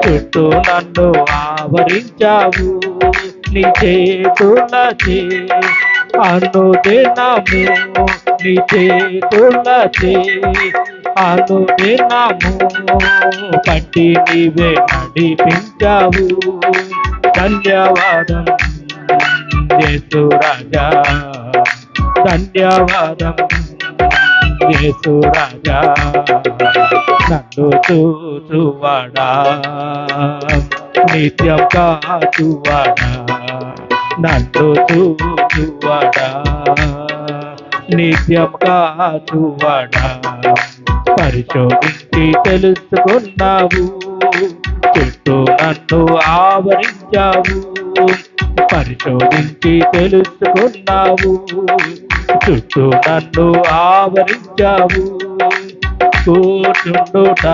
చుట్టూ నన్ను ఆవరించావు నీ చేతులచే, అనుదినము నీ చేతులచే, అనుదినము పట్టి నీవే నడిపించావు. ధన్యవాదం యేసు రాజా, ధన్యవాదం యేసు రాజా. నన్ను చూచువాడా, నిత్యం కాచువాడా, నన్ను చూచువాడా, నిత్యం కాచువాడా. పరిశోధించి తెలుసుకున్నావు, చుట్టూ నన్ను ఆవరించావు. పరిశోధించి తెలుసుకున్నావు, చుట్టూ నన్ను ఆవరించావు. కూర్చుండుట